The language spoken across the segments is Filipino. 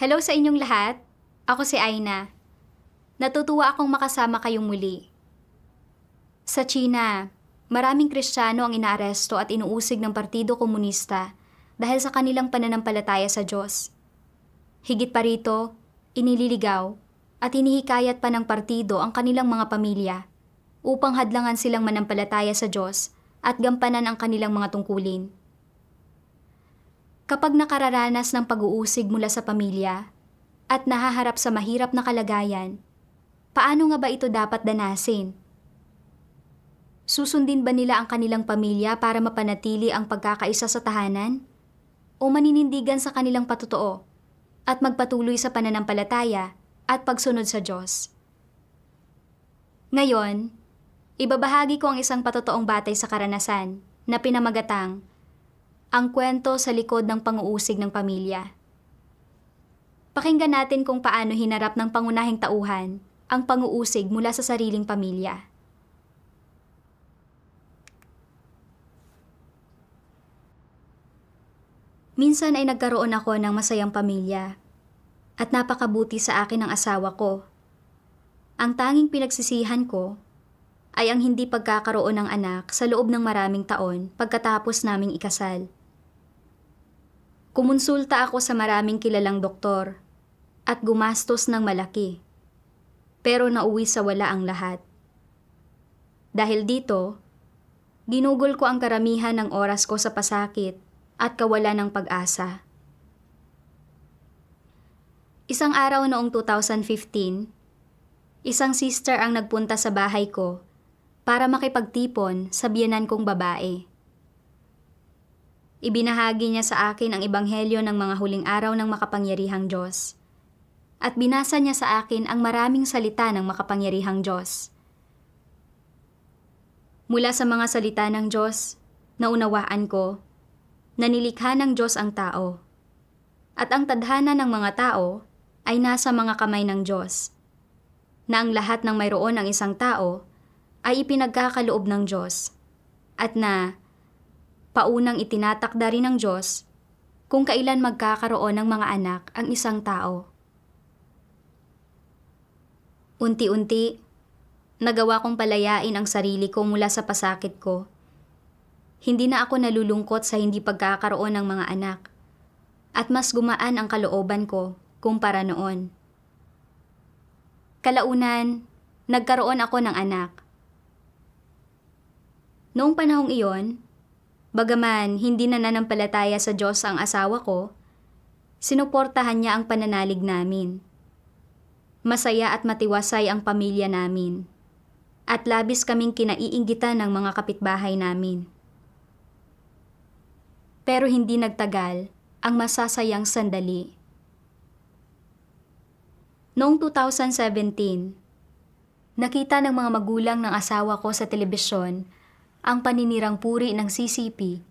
Hello sa inyong lahat. Ako si Aina. Natutuwa akong makasama kayong muli. Sa China, maraming Kristiyano ang inaaresto at inuusig ng Partido Komunista dahil sa kanilang pananampalataya sa Diyos. Higit pa rito, inililigaw at hinihikayat pa ng partido ang kanilang mga pamilya upang hadlangan silang manampalataya sa Diyos at gampanan ang kanilang mga tungkulin. Kapag nakararanas ng pag-uusig mula sa pamilya at nahaharap sa mahirap na kalagayan, paano nga ba ito dapat danasin? Susundin ba nila ang kanilang pamilya para mapanatili ang pagkakaisa sa tahanan? O maninindigan sa kanilang patotoo at magpatuloy sa pananampalataya at pagsunod sa Diyos? Ngayon, ibabahagi ko ang isang patotoong batay sa karanasan na pinamagatang ang kwento sa likod ng pang-uusig ng pamilya. Pakinggan natin kung paano hinarap ng pangunahing tauhan ang pang-uusig mula sa sariling pamilya. Minsan ay nagkaroon ako ng masayang pamilya at napakabuti sa akin ng asawa ko. Ang tanging pinagsisihan ko ay ang hindi pagkakaroon ng anak sa loob ng maraming taon pagkatapos naming ikasal. Kumonsulta ako sa maraming kilalang doktor at gumastos ng malaki, pero nauwi sa wala ang lahat. Dahil dito, ginugol ko ang karamihan ng oras ko sa pasakit at kawalan ng pag-asa. Isang araw noong 2015, isang sister ang nagpunta sa bahay ko para makipagtipon sa biyenan kong babae. Ibinahagi niya sa akin ang ebanghelyo ng mga huling araw ng makapangyarihang Diyos. At binasa niya sa akin ang maraming salita ng makapangyarihang Diyos. Mula sa mga salita ng Diyos, naunawaan ko na nilikha ng Diyos ang tao. At ang tadhana ng mga tao ay nasa mga kamay ng Diyos. Na ang lahat ng mayroon ng isang tao ay ipinagkakaloob ng Diyos. At na paunang itinatakda rin ng Diyos kung kailan magkakaroon ng mga anak ang isang tao. Unti-unti, nagawa kong palayain ang sarili ko mula sa pasakit ko. Hindi na ako nalulungkot sa hindi pagkakaroon ng mga anak, at mas gumaan ang kalooban ko kumpara noon. Kalaunan, nagkaroon ako ng anak. Noong panahong iyon, bagaman hindi na nanampalataya sa Diyos ang asawa ko, sinuportahan niya ang pananalig namin. Masaya at matiwasay ang pamilya namin, at labis kaming kinaiinggitan ng mga kapitbahay namin. Pero hindi nagtagal ang masasayang sandali. Noong 2017, nakita ng mga magulang ng asawa ko sa telebisyon ang paninirang puri ng CCP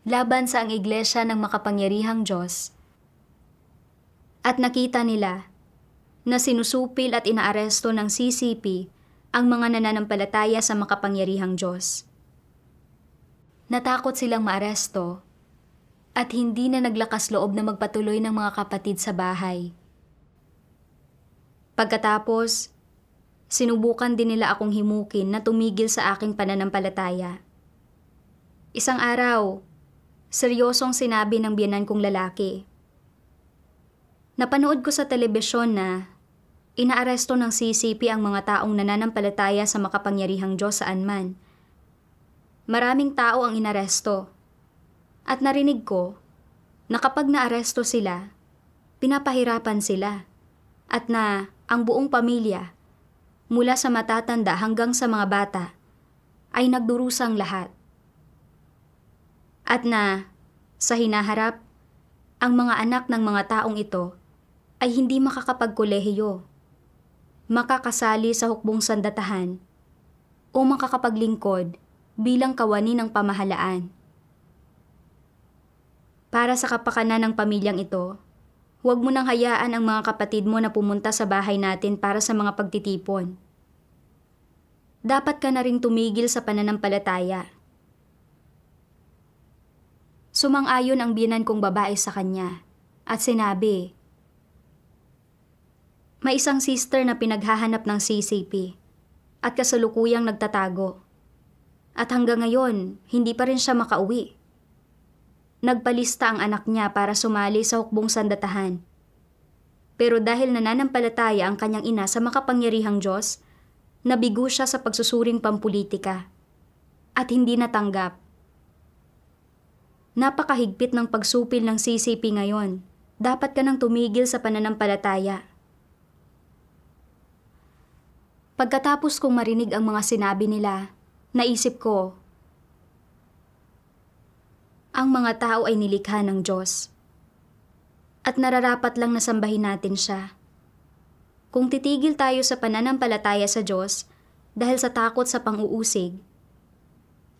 laban sa ang iglesia ng makapangyarihang Diyos. At nakita nila na sinusupil at inaaresto ng CCP ang mga nananampalataya sa makapangyarihang Diyos. Natakot silang maaresto at hindi na naglakas loob na magpatuloy ng mga kapatid sa bahay. Pagkatapos, sinubukan din nila akong himukin na tumigil sa aking pananampalataya. Isang araw, seryosong sinabi ng biyenan kong lalaki. Napanood ko sa telebisyon na inaaresto ng CCP ang mga taong nananampalataya sa makapangyarihang Diyos saan man. Maraming tao ang inaresto. At narinig ko na kapag naaresto sila, pinapahirapan sila. At na ang buong pamilya, mula sa matatanda hanggang sa mga bata, ay nagdurusang lahat. At na, sa hinaharap, ang mga anak ng mga taong ito ay hindi makakapagkolehiyo, makakasali sa hukbong sandatahan, o makakapaglingkod bilang kawani ng pamahalaan. Para sa kapakanan ng pamilyang ito, huwag mo nang hayaan ang mga kapatid mo na pumunta sa bahay natin para sa mga pagtitipon. Dapat ka na ring tumigil sa pananampalataya. Sumang-ayon ang biyenan kong babae sa kanya at sinabi, May isang sister na pinaghahanap ng CCP at kasalukuyang nagtatago. At hanggang ngayon, hindi pa rin siya makauwi. Nagpalista ang anak niya para sumali sa hukbong sandatahan. Pero dahil nananampalataya ang kanyang ina sa makapangyarihang Diyos, nabigo siya sa pagsusuring pampulitika at hindi natanggap. Napakahigpit ng pagsupil ng CCP ngayon. Dapat ka nang tumigil sa pananampalataya. Pagkatapos kong marinig ang mga sinabi nila, naisip ko, ang mga tao ay nilikha ng Diyos. At nararapat lang na sambahin natin siya. Kung titigil tayo sa pananampalataya sa Diyos dahil sa takot sa pang-uusig,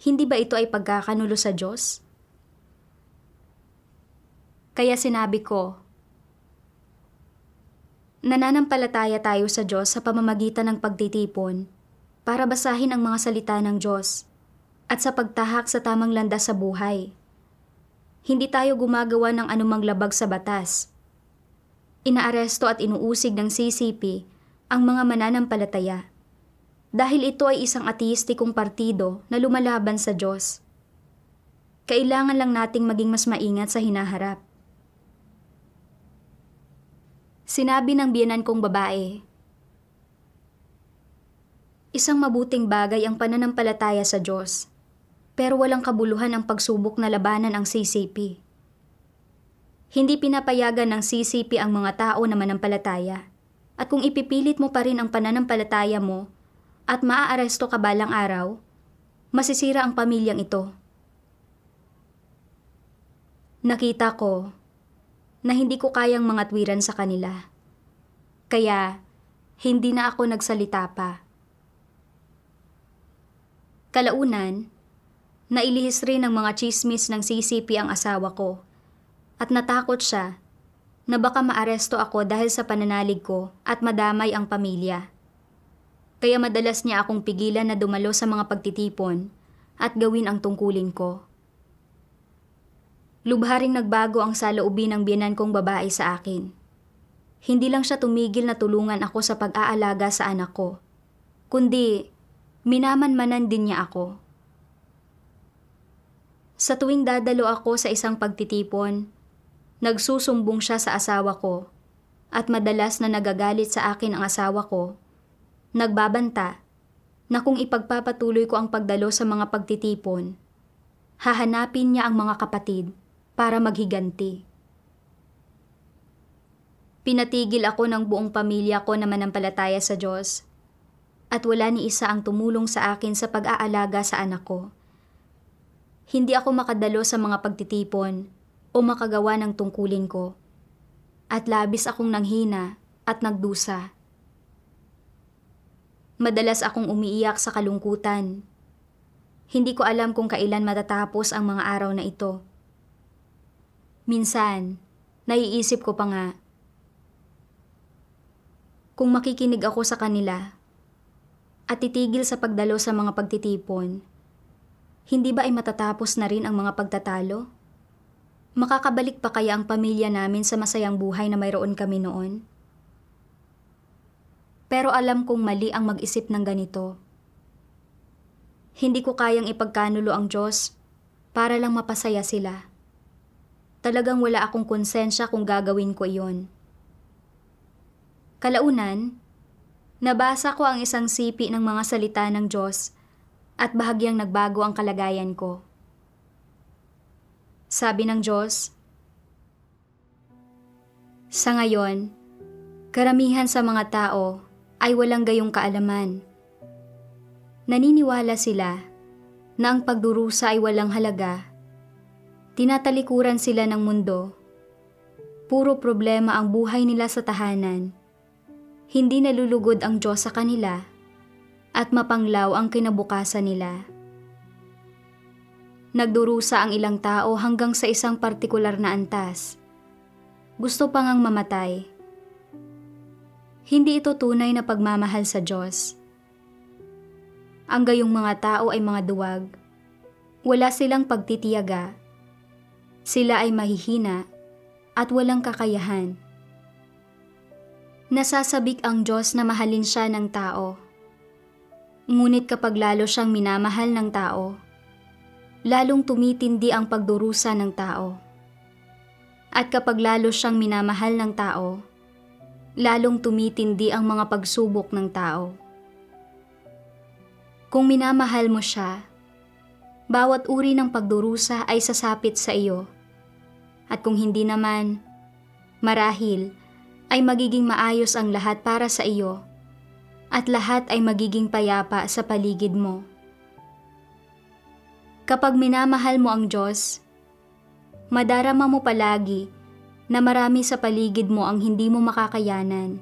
hindi ba ito ay pagkakanulo sa Diyos? Kaya sinabi ko, nananampalataya tayo sa Diyos sa pamamagitan ng pagtitipon para basahin ang mga salita ng Diyos at sa pagtahak sa tamang landas sa buhay. Hindi tayo gumagawa ng anumang labag sa batas. Inaaresto at inuusig ng CCP ang mga mananampalataya dahil ito ay isang ateistikong partido na lumalaban sa Diyos. Kailangan lang nating maging mas maingat sa hinaharap. Sinabi ng biyenan kong babae, isang mabuting bagay ang pananampalataya sa Diyos, pero walang kabuluhan ang pagsubok na labanan ang CCP. Hindi pinapayagan ng CCP ang mga tao na manampalataya, at kung ipipilit mo pa rin ang pananampalataya mo at maaaresto ka balang araw, masisira ang pamilyang ito. Nakita ko na hindi ko kayang mangatwiran sa kanila. Kaya, hindi na ako nagsalita pa. Kalaunan, nailihis rin ng mga tsismis ng CCP ang asawa ko at natakot siya na baka maaresto ako dahil sa pananalig ko at madamay ang pamilya. Kaya madalas niya akong pigilan na dumalo sa mga pagtitipon at gawin ang tungkulin ko. Lubharing nagbago ang saloobin ng biyenan kong babae sa akin. Hindi lang siya tumigil na tulungan ako sa pag-aalaga sa anak ko, kundi minamanmanan din niya ako. Sa tuwing dadalo ako sa isang pagtitipon, nagsusumbong siya sa asawa ko at madalas na nagagalit sa akin ang asawa ko, nagbabanta na kung ipagpapatuloy ko ang pagdalo sa mga pagtitipon, hahanapin niya ang mga kapatid para maghiganti. Pinatigil ako ng buong pamilya ko na manampalataya sa Diyos at wala ni isa ang tumulong sa akin sa pag-aalaga sa anak ko. Hindi ako makadalo sa mga pagtitipon o makagawa ng tungkulin ko at labis akong nanghina at nagdusa. Madalas akong umiiyak sa kalungkutan. Hindi ko alam kung kailan matatapos ang mga araw na ito. Minsan, naiisip ko pa nga, kung makikinig ako sa kanila at titigil sa pagdalo sa mga pagtitipon, hindi ba ay matatapos na rin ang mga pagtatalo? Makakabalik pa kaya ang pamilya namin sa masayang buhay na mayroon kami noon? Pero alam kong mali ang mag-isip ng ganito. Hindi ko kayang ipagkanulo ang Diyos para lang mapasaya sila. Talagang wala akong konsensya kung gagawin ko iyon. Kalaunan, nabasa ko ang isang sipi ng mga salita ng Diyos at bahagyang nagbago ang kalagayan ko. Sabi ng Diyos, sa ngayon, karamihan sa mga tao ay walang gayong kaalaman. Naniniwala sila na ang pagdurusa ay walang halaga. Tinatalikuran sila ng mundo. Puro problema ang buhay nila sa tahanan. Hindi nalulugod ang Diyos sa kanila at mapanglaw ang kinabukasan nila. Nagdurusa ang ilang tao hanggang sa isang partikular na antas. Gusto pa ngang mamatay. Hindi ito tunay na pagmamahal sa Diyos. Ang gayong mga tao ay mga duwag. Wala silang pagtitiyaga. Sila ay mahihina at walang kakayahan. Nasasabik ang Diyos na mahalin siya ng tao. Ngunit kapag lalo siyang minamahal ng tao, lalong tumitindi ang pagdurusa ng tao. At kapag lalo siyang minamahal ng tao, lalong tumitindi ang mga pagsubok ng tao. Kung minamahal mo siya, bawat uri ng pagdurusa ay sasapit sa iyo. At kung hindi naman, marahil ay magiging maayos ang lahat para sa iyo at lahat ay magiging payapa sa paligid mo. Kapag minamahal mo ang Diyos, madarama mo palagi na marami sa paligid mo ang hindi mo makakayanan.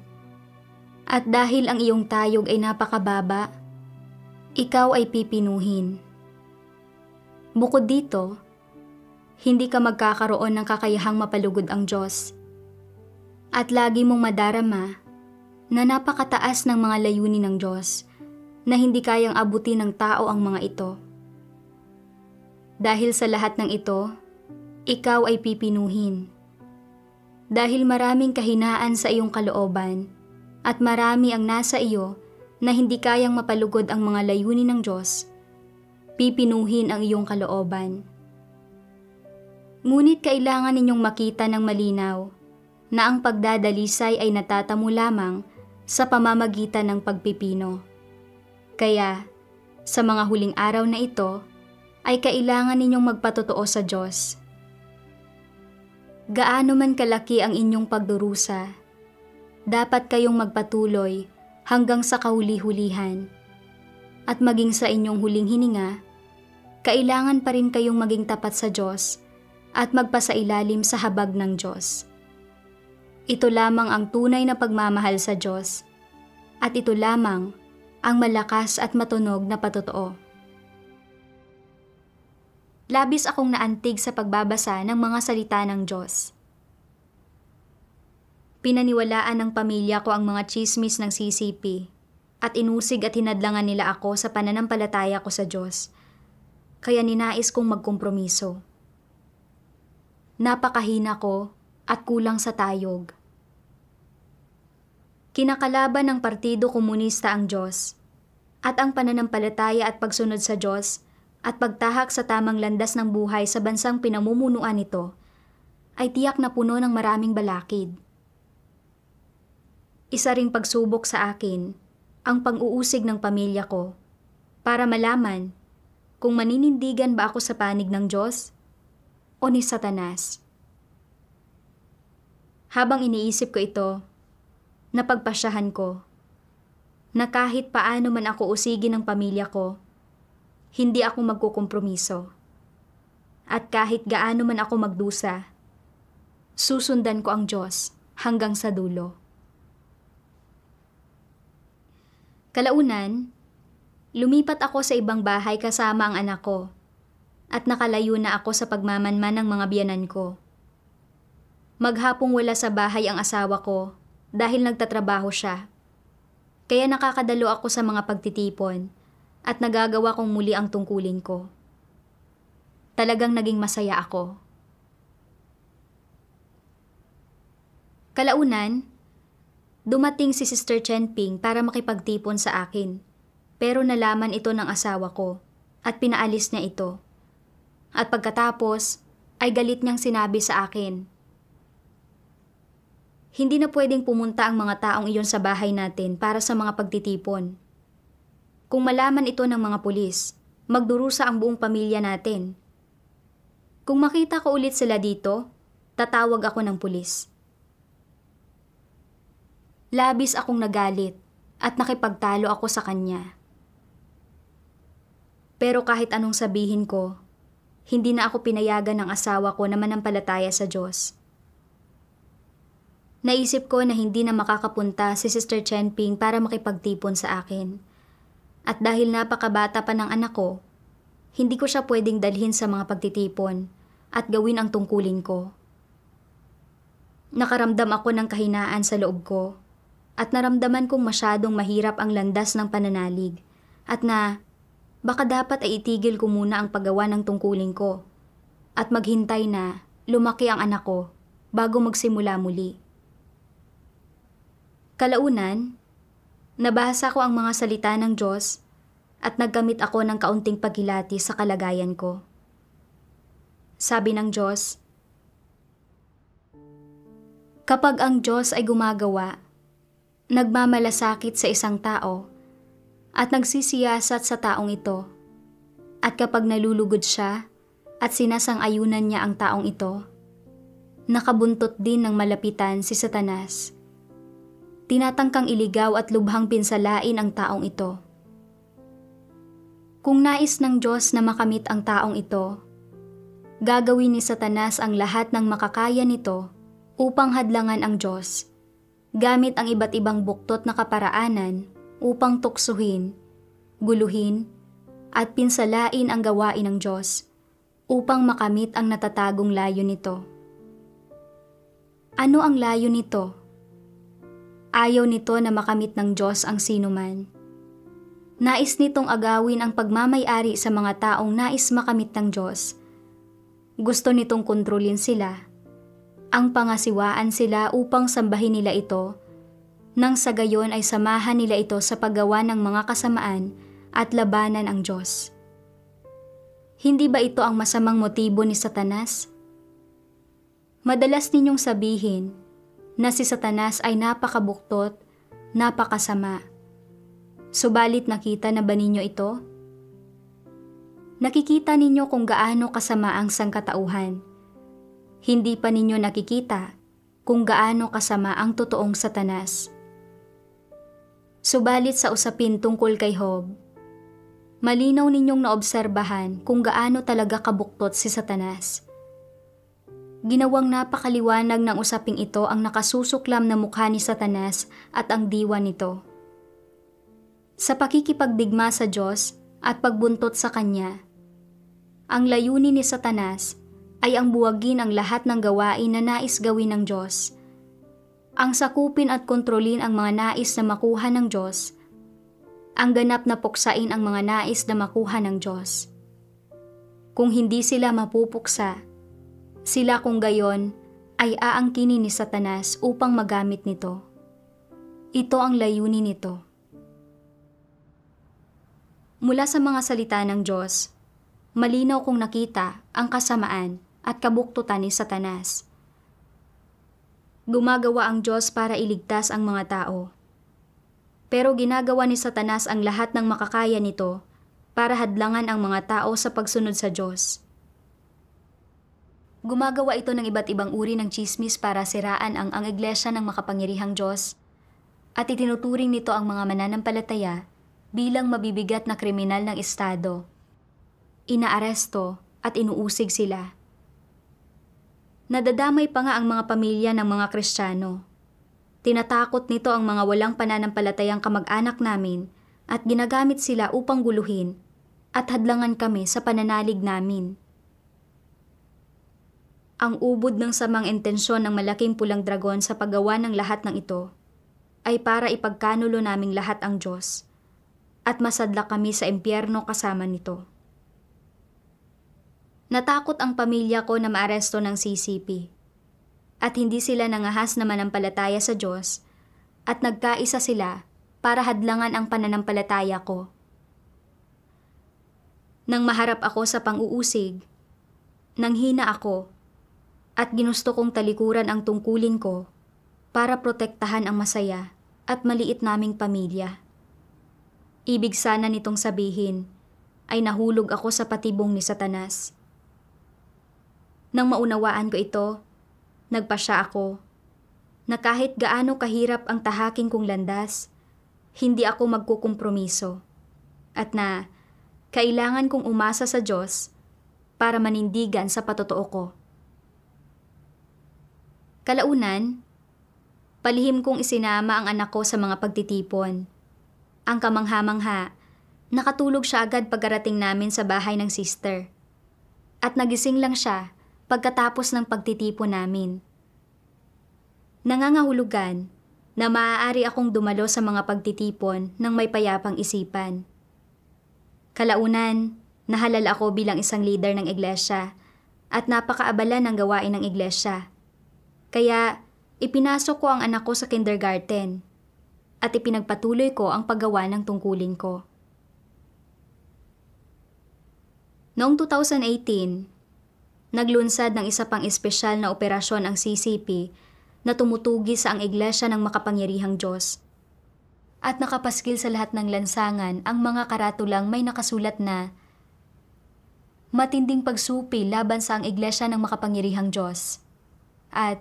At dahil ang iyong tayog ay napakababa, ikaw ay pipinuhin. Bukod dito, hindi ka magkakaroon ng kakayahang mapalugod ang Diyos. At lagi mong madarama na napakataas ng mga layunin ng Diyos na hindi kayang abutin ng tao ang mga ito. Dahil sa lahat ng ito, ikaw ay pipinuhin. Dahil maraming kahinaan sa iyong kalooban at marami ang nasa iyo na hindi kayang mapalugod ang mga layunin ng Diyos, pipinuhin ang iyong kalooban. Ngunit kailangan ninyong makita ng malinaw na ang pagdadalisay ay natatamo lamang sa pamamagitan ng pagpipino. Kaya, sa mga huling araw na ito, ay kailangan ninyong magpatotoo sa Diyos. Gaano man kalaki ang inyong pagdurusa, dapat kayong magpatuloy hanggang sa kahuli-hulihan. At maging sa inyong huling hininga, kailangan pa rin kayong maging tapat sa Diyos at magpasailalim sa habag ng Diyos. Ito lamang ang tunay na pagmamahal sa Diyos, at ito lamang ang malakas at matunog na patotoo. Labis akong naantig sa pagbabasa ng mga salita ng Diyos. Pinaniwalaan ng pamilya ko ang mga tsismis ng CCP at inusig at hinadlangan nila ako sa pananampalataya ko sa Diyos, kaya ninais kong magkompromiso. Napakahina ko at kulang sa tayog. Kinakalaban ng Partido Komunista ang Diyos, at ang pananampalataya at pagsunod sa Diyos at pagtahak sa tamang landas ng buhay sa bansang pinamumunuan nito ay tiyak na puno ng maraming balakid. Isa ring pagsubok sa akin ang pang-uusig ng pamilya ko para malaman kung maninindigan ba ako sa panig ng Diyos o ni Satanas. Habang iniisip ko ito, napagpasyahan ko na kahit paano man ako usigin ng pamilya ko, hindi ako magkukompromiso. At kahit gaano man ako magdusa, susundan ko ang Diyos hanggang sa dulo. Kalaunan, lumipat ako sa ibang bahay kasama ang anak ko at nakalayo na ako sa pagmamanman ng mga biyanan ko. Maghapong wala sa bahay ang asawa ko dahil nagtatrabaho siya. Kaya nakakadalo ako sa mga pagtitipon at nagagawa kong muli ang tungkulin ko. Talagang naging masaya ako. Kalaunan, dumating si Sister Chenping para makipagtipon sa akin, pero nalaman ito ng asawa ko at pinaalis niya ito. At pagkatapos ay galit niyang sinabi sa akin, "Hindi na pwedeng pumunta ang mga taong iyon sa bahay natin para sa mga pagtitipon. Kung malaman ito ng mga pulis, magdurusa ang buong pamilya natin. Kung makita ko ulit sila dito, tatawag ako ng pulis." Labis akong nagalit at nakipagtalo ako sa kanya. Pero kahit anong sabihin ko, hindi na ako pinayagan ng asawa ko na manampalataya sa Diyos. Naisip ko na hindi na makakapunta si Sister Chenping para makipagtipon sa akin. At dahil napakabata pa ng anak ko, hindi ko siya pwedeng dalhin sa mga pagtitipon at gawin ang tungkulin ko. Nakaramdam ako ng kahinaan sa loob ko at naramdaman kong masyadong mahirap ang landas ng pananalig at na baka dapat ay itigil ko muna ang paggawa ng tungkulin ko at maghintay na lumaki ang anak ko bago magsimula muli. Kalaunan, nabasa ko ang mga salita ng Diyos at nagkamit ako ng kaunting paghilati sa kalagayan ko. Sabi ng Diyos, kapag ang Diyos ay gumagawa, nagmamalasakit sa isang tao at nagsisiyasat sa taong ito, at kapag nalulugod siya at sinasang-ayunan niya ang taong ito, nakabuntot din ng malapitan si Satanas. Tinatangkang iligaw at lubhang pinsalain ang taong ito. Kung nais ng Diyos na makamit ang taong ito, gagawin ni Satanas ang lahat ng makakaya nito upang hadlangan ang Diyos, gamit ang iba't ibang buktot na kaparaanan upang tuksuhin, guluhin, at pinsalain ang gawain ng Diyos upang makamit ang natatagong layo nito. Ano ang layo nito? Ayaw nito na makamit ng Diyos ang sinuman. Nais nitong agawin ang pagmamay-ari sa mga taong nais makamit ng Diyos. Gusto nitong kontrolin sila, ang pangasiwaan sila upang sambahin nila ito, nang sa gayon ay samahan nila ito sa paggawa ng mga kasamaan at labanan ang Diyos. Hindi ba ito ang masamang motibo ni Satanas? Madalas ninyong sabihin na si Satanas ay napakabuktot, napakasama. Subalit nakita na ba ninyo ito? Nakikita ninyo kung gaano kasama ang sangkatauhan. Hindi pa ninyo nakikita kung gaano kasama ang totoong Satanas. Subalit sa usapin tungkol kay Job, malinaw ninyong naobserbahan kung gaano talaga kabuktot si Satanas. Ginawang napakaliwanag ng usaping ito ang nakasusuklam na mukha ni Satanas at ang diwa nito. Sa pakikipagdigma sa Diyos at pagbuntot sa Kanya, ang layunin ni Satanas ay ang buwagin ang lahat ng gawain na nais gawin ng Diyos, ang sakupin at kontrolin ang mga nais na makuha ng Diyos, ang ganap na puksain ang mga nais na makuha ng Diyos. Kung hindi sila mapupuksa, sila kung gayon ay aangkinin ni Satanas upang magamit nito. Ito ang layunin nito. Mula sa mga salita ng Diyos, malinaw kong nakita ang kasamaan at kabuktutan ni Satanas. Gumagawa ang Diyos para iligtas ang mga tao. Pero ginagawa ni Satanas ang lahat ng makakaya nito para hadlangan ang mga tao sa pagsunod sa Diyos. Gumagawa ito ng iba't ibang uri ng tsismis para siraan ang iglesia ng makapangyarihang Diyos, at itinuturing nito ang mga mananampalataya bilang mabibigat na kriminal ng Estado. Inaaresto at inuusig sila. Nadadamay pa nga ang mga pamilya ng mga Kristiyano. Tinatakot nito ang mga walang pananampalatayang kamag-anak namin at ginagamit sila upang guluhin at hadlangan kami sa pananalig namin. Ang ubod ng samang intensyon ng malaking pulang dragon sa paggawa ng lahat ng ito ay para ipagkanulo naming lahat ang Diyos at masadla kami sa impyerno kasama nito. Natakot ang pamilya ko na maaresto ng CCP at hindi sila nangahas na manampalataya sa Diyos at nagkaisa sila para hadlangan ang pananampalataya ko. Nang maharap ako sa pang-uusig, nanghina ako at ginusto kong talikuran ang tungkulin ko para protektahan ang masaya at maliit naming pamilya. Ibig sana nitong sabihin ay nahulog ako sa patibong ni Satanas. Nang maunawaan ko ito, nagpasya ako na kahit gaano kahirap ang tahaking kong landas, hindi ako magkukompromiso at na kailangan kong umasa sa Diyos para manindigan sa patotoo ko. Kalaunan, palihim kong isinama ang anak ko sa mga pagtitipon. Ang kamangha-mangha, nakatulog siya agad pagkarating namin sa bahay ng sister. At nagising lang siya pagkatapos ng pagtitipon namin. Nangangahulugan na maaari akong dumalo sa mga pagtitipon ng may payapang isipan. Kalaunan, nahalal ako bilang isang leader ng iglesia at napakaabala ng gawain ng iglesia. Kaya ipinasok ko ang anak ko sa kindergarten at ipinagpatuloy ko ang paggawa ng tungkulin ko. Noong 2018, naglunsad ng isa pang espesyal na operasyon ang CCP na tumutugi sa ang Iglesia ng Makapangyarihang Diyos. At nakapaskil sa lahat ng lansangan ang mga karatulang may nakasulat na matinding pagsupi laban sa ang Iglesia ng Makapangyarihang Diyos. At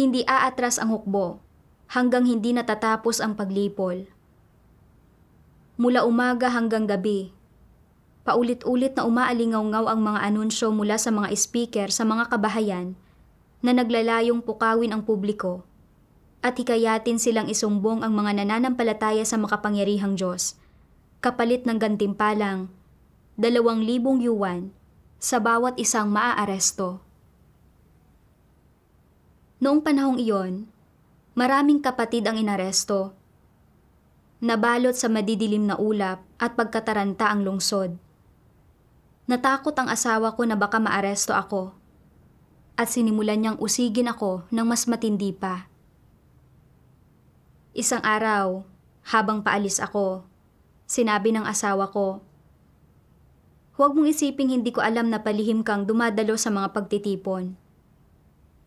hindi aatras ang hukbo hanggang hindi natatapos ang paglipol. Mula umaga hanggang gabi, paulit-ulit na umaalingaw-ngaw ang mga anunsyo mula sa mga speaker sa mga kabahayan na naglalayong pukawin ang publiko at hikayatin silang isumbong ang mga nananampalataya sa makapangyarihang Diyos, kapalit ng gantimpalang 2,000 yuan sa bawat isang maaaresto. Noong panahong iyon, maraming kapatid ang inaresto. Nabalot sa madidilim na ulap at pagkataranta ang lungsod. Natakot ang asawa ko na baka maaresto ako at sinimulan niyang usigin ako ng mas matindi pa. Isang araw, habang paalis ako, sinabi ng asawa ko, "Huwag mong isiping hindi ko alam na palihim kang dumadalo sa mga pagtitipon.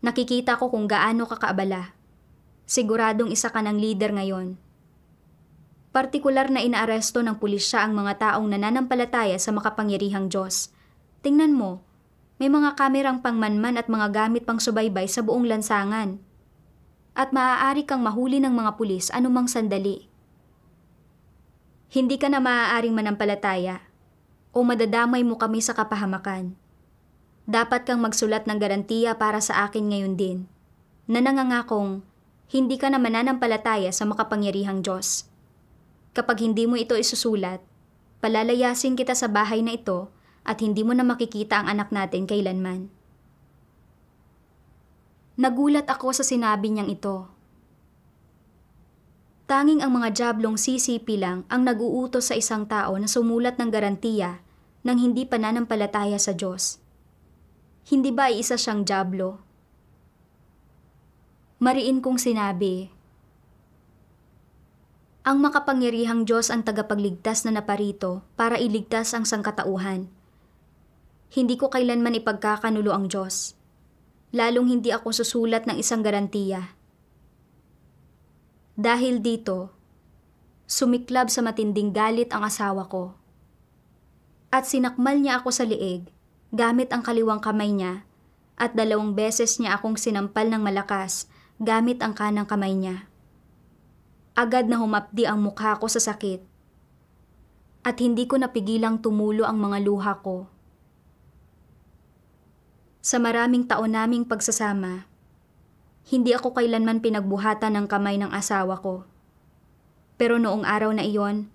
Nakikita ko kung gaano ka kaabala. Siguradong isa ka ng leader ngayon." Partikular na inaaresto ng pulisya ang mga taong nananampalataya sa makapangyarihang Diyos. Tingnan mo, may mga kamerang pangmanman at mga gamit pang subaybay sa buong lansangan. At maaari kang mahuli ng mga pulis anumang sandali. Hindi ka na maaaring manampalataya o madadamay mo kami sa kapahamakan. Dapat kang magsulat ng garantiya para sa akin ngayon din, na nangangakong hindi ka na mananampalataya sa makapangyarihang Diyos. Kapag hindi mo ito isusulat, palalayasin kita sa bahay na ito at hindi mo na makikita ang anak natin kailanman. Nagulat ako sa sinabi niyang ito. Tanging ang mga jablong CCP lang ang nag-uutos sa isang tao na sumulat ng garantiya ng hindi pananampalataya sa Diyos. Hindi ba ay isa siyang jablo? Mariin kong sinabi, ang makapangyarihang Diyos ang tagapagligtas na naparito para iligtas ang sangkatauhan. Hindi ko kailanman ipagkakanulo ang Diyos. Lalong hindi ako susulat ng isang garantiya. Dahil dito, sumiklab sa matinding galit ang asawa ko. At sinakmal niya ako sa liig gamit ang kaliwang kamay niya at 2 beses niya akong sinampal ng malakas gamit ang kanang kamay niya. Agad na humapdi ang mukha ko sa sakit at hindi ko napigilang tumulo ang mga luha ko. Sa maraming taon naming pagsasama, hindi ako kailanman pinagbuhatan ng kamay ng asawa ko. Pero noong araw na iyon,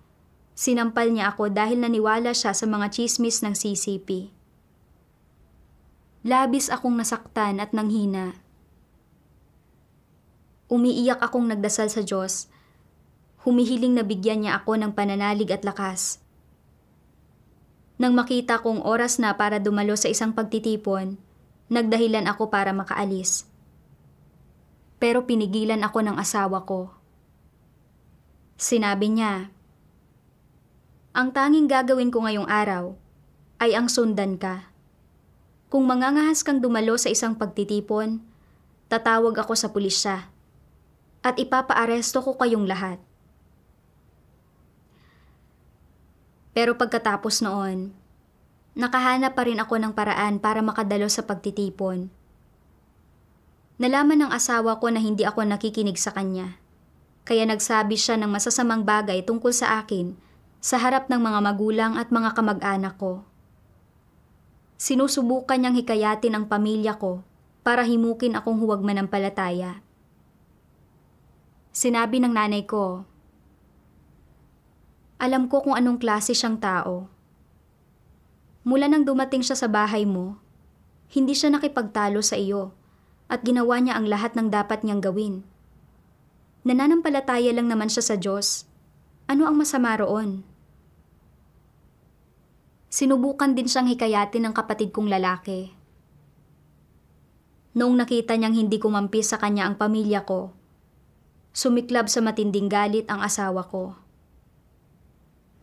sinampal niya ako dahil naniwala siya sa mga tsismis ng CCP. Labis akong nasaktan at nanghina. Umiiyak akong nagdasal sa Diyos, humihiling na bigyan niya ako ng pananalig at lakas. Nang makita kong oras na para dumalo sa isang pagtitipon, nagdahilan ako para makaalis. Pero pinigilan ako ng asawa ko. Sinabi niya, ang tanging gagawin ko ngayong araw ay ang sundan ka. Kung mangangahas kang dumalo sa isang pagtitipon, tatawag ako sa pulisya at ipapaaresto ko kayong lahat. Pero pagkatapos noon, nakahanap pa rin ako ng paraan para makadalo sa pagtitipon. Nalaman ng asawa ko na hindi ako nakikinig sa kanya, kaya nagsabi siya ng masasamang bagay tungkol sa akin sa harap ng mga magulang at mga kamag-anak ko. Sinusubukan niyang hikayatin ang pamilya ko para himukin akong huwag manampalataya. Sinabi ng nanay ko, alam ko kung anong klase siyang tao. Mula nang dumating siya sa bahay mo, hindi siya nakipagtalo sa iyo at ginawa niya ang lahat ng dapat niyang gawin. Nananampalataya lang naman siya sa Diyos. Ano ang masama roon? Sinubukan din siyang hikayatin ng kapatid kong lalaki. Noong nakita niyang hindi kumampi sa kanya ang pamilya ko, Sumiklab sa matinding galit ang asawa ko.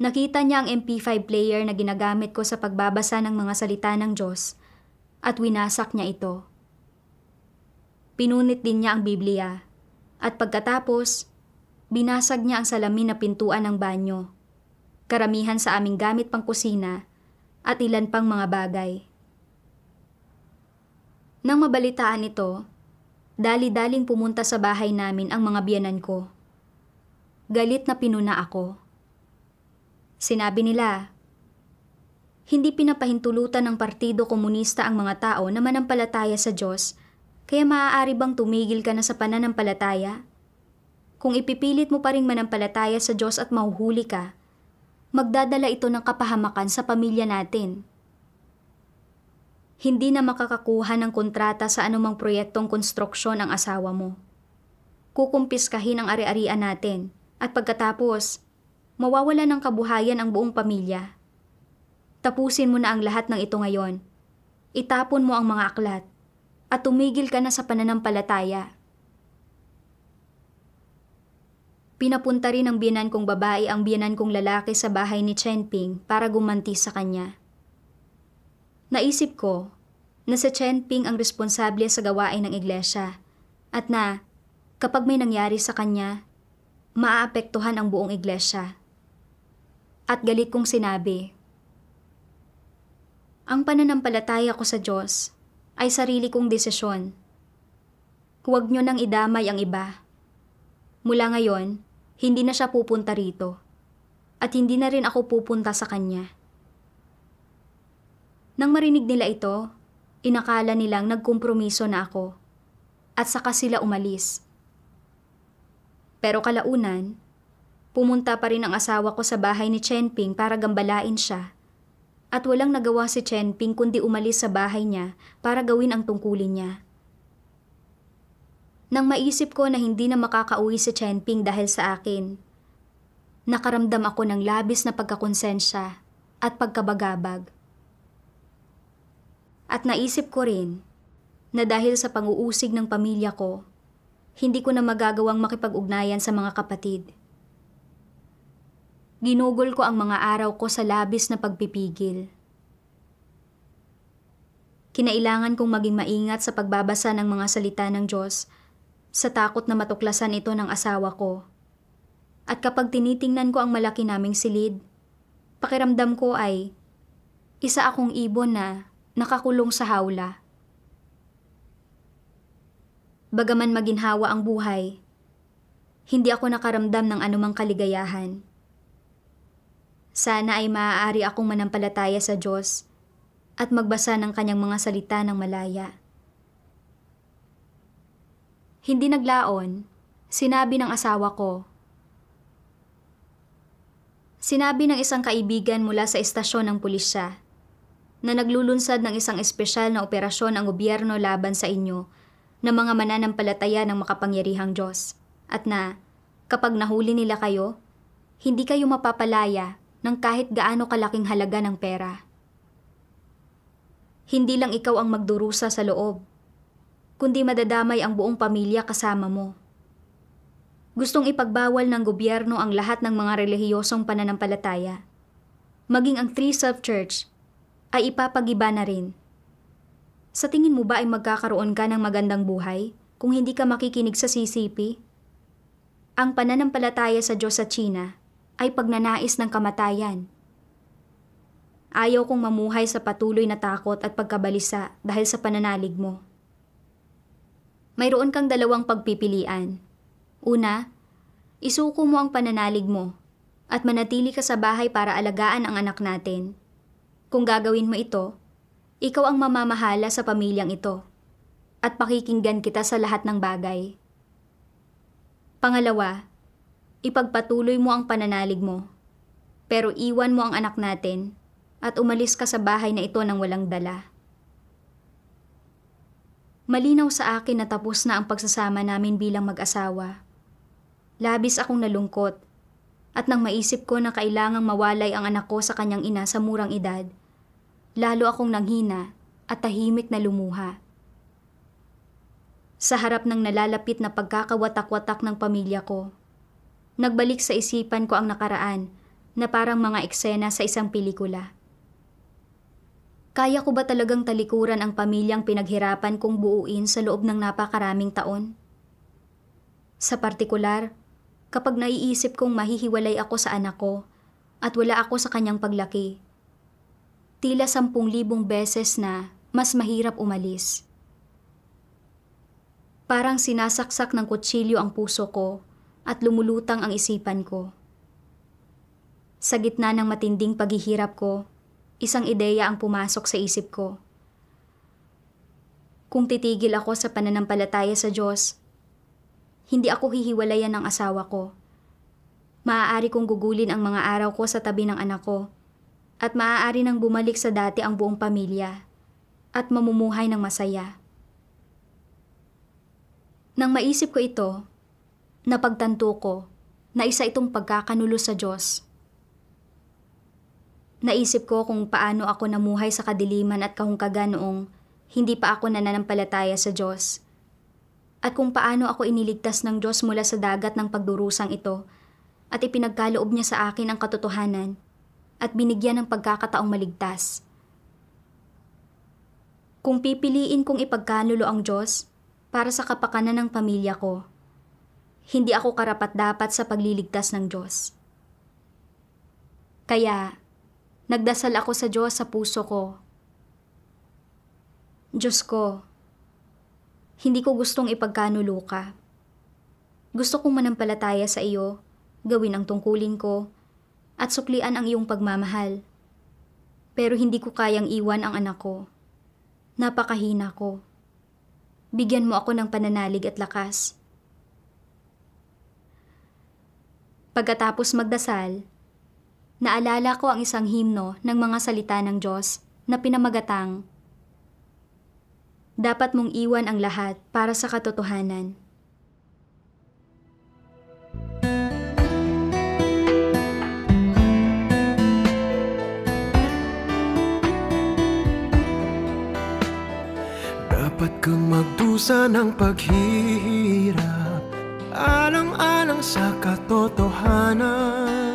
Nakita niya ang MP5 player na ginagamit ko sa pagbabasa ng mga salita ng Diyos at winasak niya ito. Pinunit din niya ang Biblia at pagkatapos, binasag niya ang salamin na pintuan ng banyo, karamihan sa aming gamit pang kusina at ilan pang mga bagay. Nang mabalitaan ito, dali-daling pumunta sa bahay namin ang mga biyenan ko. Galit na pinuna ako. Sinabi nila, hindi pinapahintulutan ng Partido Komunista ang mga tao na manampalataya sa Diyos, kaya maaari bang tumigil ka na sa pananampalataya? Kung ipipilit mo pa ring manampalataya sa Diyos at mahuhuli ka, magdadala ito ng kapahamakan sa pamilya natin. Hindi na makakakuha ng kontrata sa anumang proyektong konstruksyon ang asawa mo. Kukumpiskahin ang ari-arian natin at pagkatapos, mawawala ng kabuhayan ang buong pamilya. Tapusin mo na ang lahat ng ito ngayon. Itapon mo ang mga aklat at tumigil ka na sa pananampalataya. Pinapunta rin ng biyenan kong babae ang biyenan kong lalaki sa bahay ni Chen Ping para gumanti sa kanya. Naisip ko na si Chen Ping ang responsable sa gawain ng iglesia at na kapag may nangyari sa kanya, maaapektuhan ang buong iglesia. At galit kong sinabi, ang pananampalataya ko sa Diyos ay sarili kong desisyon. Huwag niyo nang idamay ang iba. Mula ngayon, hindi na siya pupunta rito at hindi na rin ako pupunta sa kanya. Nang marinig nila ito, inakala nilang nagkompromiso na ako at saka sila umalis. Pero kalaunan, pumunta pa rin ang asawa ko sa bahay ni Chen Ping para gambalain siya at walang nagawa si Chen Ping kundi umalis sa bahay niya para gawin ang tungkulin niya. Nang maisip ko na hindi na makakauwi si Chen Ping dahil sa akin, nakaramdam ako ng labis na pagkakonsensya at pagkabagabag. At naisip ko rin na dahil sa pang-uusig ng pamilya ko, hindi ko na magagawang makipag-ugnayan sa mga kapatid. Ginugol ko ang mga araw ko sa labis na pagpipigil. Kinailangan kong maging maingat sa pagbabasa ng mga salita ng Diyos sa takot na matuklasan ito ng asawa ko. At kapag tinitingnan ko ang malaki naming silid, pakiramdam ko ay isa akong ibon na nakakulong sa hawla. Bagaman maginhawa ang buhay, hindi ako nakaramdam ng anumang kaligayahan. Sana ay maaari akong manampalataya sa Diyos at magbasa ng kanyang mga salita ng malaya. Hindi naglaon, sinabi ng asawa ko. Sinabi ng isang kaibigan mula sa istasyon ng pulisya na naglulunsad ng isang espesyal na operasyon ang gobyerno laban sa inyo na mga mananampalataya ng makapangyarihang Diyos at na kapag nahuli nila kayo, hindi kayo mapapalaya ng kahit gaano kalaking halaga ng pera. Hindi lang ikaw ang magdurusa sa loob, kundi madadamay ang buong pamilya kasama mo. Gustong ipagbawal ng gobyerno ang lahat ng mga relihiyosong pananampalataya. Maging ang Three Self-Church ay ipapagiba na rin. Sa tingin mo ba ay magkakaroon ka ng magandang buhay kung hindi ka makikinig sa CCP? Ang pananampalataya sa Diyos sa China ay pagnanais ng kamatayan. Ayaw kong mamuhay sa patuloy na takot at pagkabalisa dahil sa pananalig mo. Mayroon kang dalawang pagpipilian. Una, isuko mo ang pananalig mo at manatili ka sa bahay para alagaan ang anak natin. Kung gagawin mo ito, ikaw ang mamamahala sa pamilyang ito at pakikinggan kita sa lahat ng bagay. Pangalawa, ipagpatuloy mo ang pananalig mo, pero iwan mo ang anak natin at umalis ka sa bahay na ito nang walang dala. Malinaw sa akin na tapos na ang pagsasama namin bilang mag-asawa. Labis akong nalungkot at nang maisip ko na kailangang mawalay ang anak ko sa kanyang ina sa murang edad, lalo akong nanghina at tahimik na lumuha. Sa harap ng nalalapit na pagkakawatak-watak ng pamilya ko, nagbalik sa isipan ko ang nakaraan na parang mga eksena sa isang pelikula. Kaya ko ba talagang talikuran ang pamilyang pinaghirapan kong buuin sa loob ng napakaraming taon? Sa partikular, kapag naiisip kong mahihiwalay ako sa anak ko at wala ako sa kanyang paglaki, tila 10,000 beses na mas mahirap umalis. Parang sinasaksak ng kutsilyo ang puso ko at lumulutang ang isipan ko. Sa gitna ng matinding paghihirap ko, isang ideya ang pumasok sa isip ko. Kung titigil ako sa pananampalataya sa Diyos, hindi ako hihiwalayan ng asawa ko. Maaari kong gugulin ang mga araw ko sa tabi ng anak ko at maaari nang bumalik sa dati ang buong pamilya at mamumuhay ng masaya. Nang maisip ko ito, napagtanto ko na isa itong pagkakanulo sa Diyos. Naisip ko kung paano ako namuhay sa kadiliman at kahungkagan noong hindi pa ako nananampalataya sa Diyos. At kung paano ako iniligtas ng Diyos mula sa dagat ng pagdurusang ito at ipinagkaloob niya sa akin ang katotohanan at binigyan ng pagkakataong maligtas. Kung pipiliin kong ipagkanulo ang Diyos para sa kapakanan ng pamilya ko, hindi ako karapat-dapat sa pagliligtas ng Diyos. Kaya, nagdasal ako sa Diyos sa puso ko. Diyos ko, hindi ko gustong ipagkanulo ka. Gusto kong manampalataya sa iyo, gawin ang tungkulin ko, at suklian ang iyong pagmamahal. Pero hindi ko kayang iwan ang anak ko. Napakahina ko. Bigyan mo ako ng pananalig at lakas. Pagkatapos magdasal, naalala ko ang isang himno ng mga salita ng Diyos na pinamagatang, dapat mong iwan ang lahat para sa katotohanan. Dapat kang magdusa ng paghihirap, alang-alang sa katotohanan.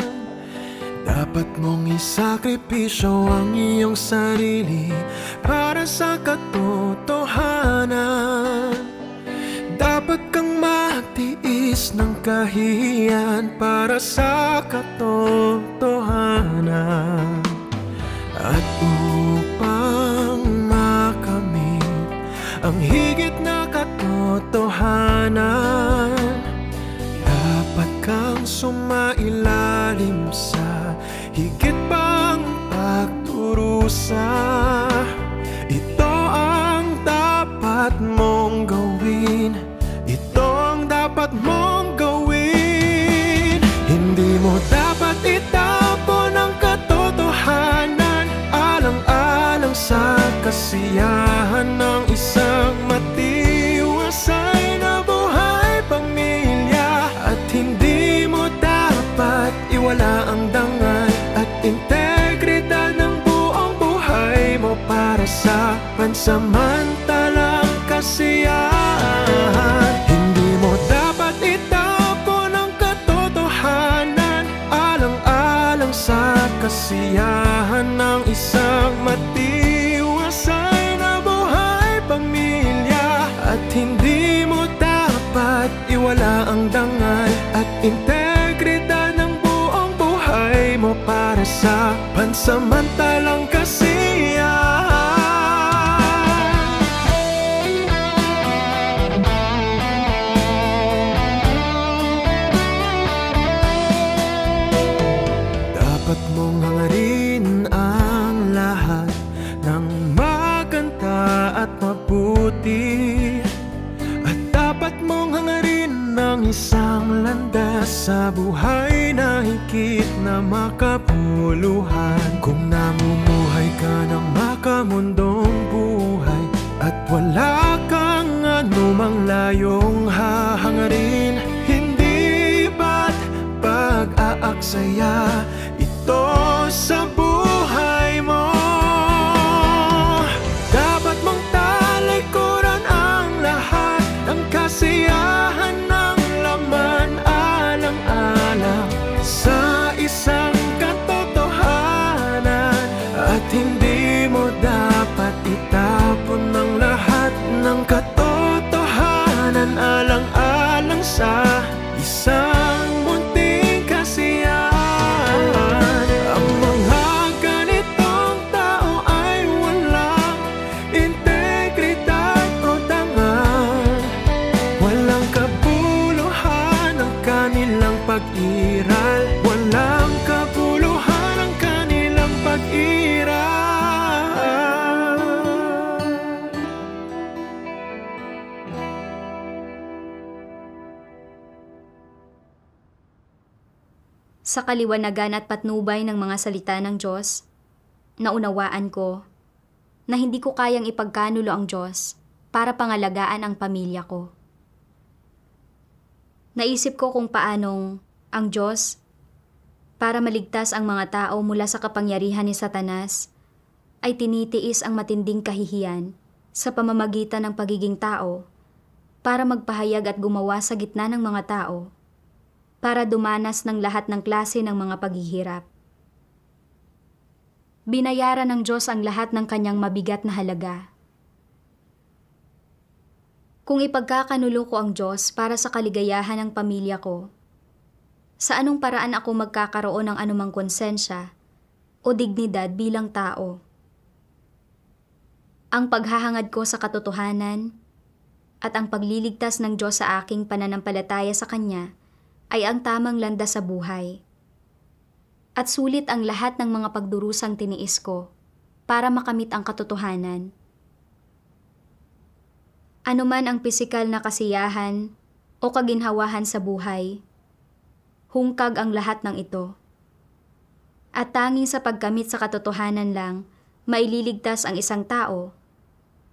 Dapat mong isakripisyo ang iyong sarili para sa katotohanan. Dapat kang magtiis ng kahihiyan para sa katotohanan. At upang makamit ang higit na katotohanan, dapat kang sumailalim sa higit pang pagturusa. Ito ang dapat mong gawin. Ito ang dapat mong gawin. Hindi mo dapat itapon ang katotohanan alang-alang sa kasiyahan ng isang matiwasay na buhay pamilya. At hindi mo dapat iwala ang dangal at integridad ng buong buhay mo para sa pansamantalang kasiyahan. Hindi mo dapat itapon ang katotohanan alang-alang sa kasiyahan ng isang matiwasay na buhay pamilya. At hindi mo dapat iwala ang dangal at integridad ng buong buhay mo para sa pansamantalang kasiyahan. Dapat mong hangarin ang lahat ng maganda at mabuti. At dapat mong hangarin ang isang landas sa buhay na higit na makabuluhan. Kung namumuhay ka ng makamundong buhay at wala kang anumang layong hahangarin, hindi ba't pag-aaksaya ito sa buhay mo? Dapat mong talikuran ang lahat ng Sa kaliwanagan at patnubay ng mga salita ng Diyos, naunawaan ko na hindi ko kayang ipagkanulo ang Diyos para pangalagaan ang pamilya ko. Naisip ko kung paanong ang Diyos, para maligtas ang mga tao mula sa kapangyarihan ni Satanas, ay tinitiis ang matinding kahihiyan sa pamamagitan ng pagiging tao para magpahayag at gumawa sa gitna ng mga tao, para dumanas ng lahat ng klase ng mga paghihirap. Binayaran ng Diyos ang lahat ng kanyang mabigat na halaga. Kung ipagkakanulo ko ang Diyos para sa kaligayahan ng pamilya ko, sa anong paraan ako magkakaroon ng anumang konsensya o dignidad bilang tao? Ang paghahangad ko sa katotohanan at ang pagliligtas ng Diyos sa aking pananampalataya sa Kanya ay ang tamang landas sa buhay. At sulit ang lahat ng mga pagdurusang tiniis ko para makamit ang katotohanan. Ano man ang pisikal na kasiyahan o kaginhawahan sa buhay, hungkag ang lahat ng ito. At tanging sa pagkamit sa katotohanan lang, maililigtas ang isang tao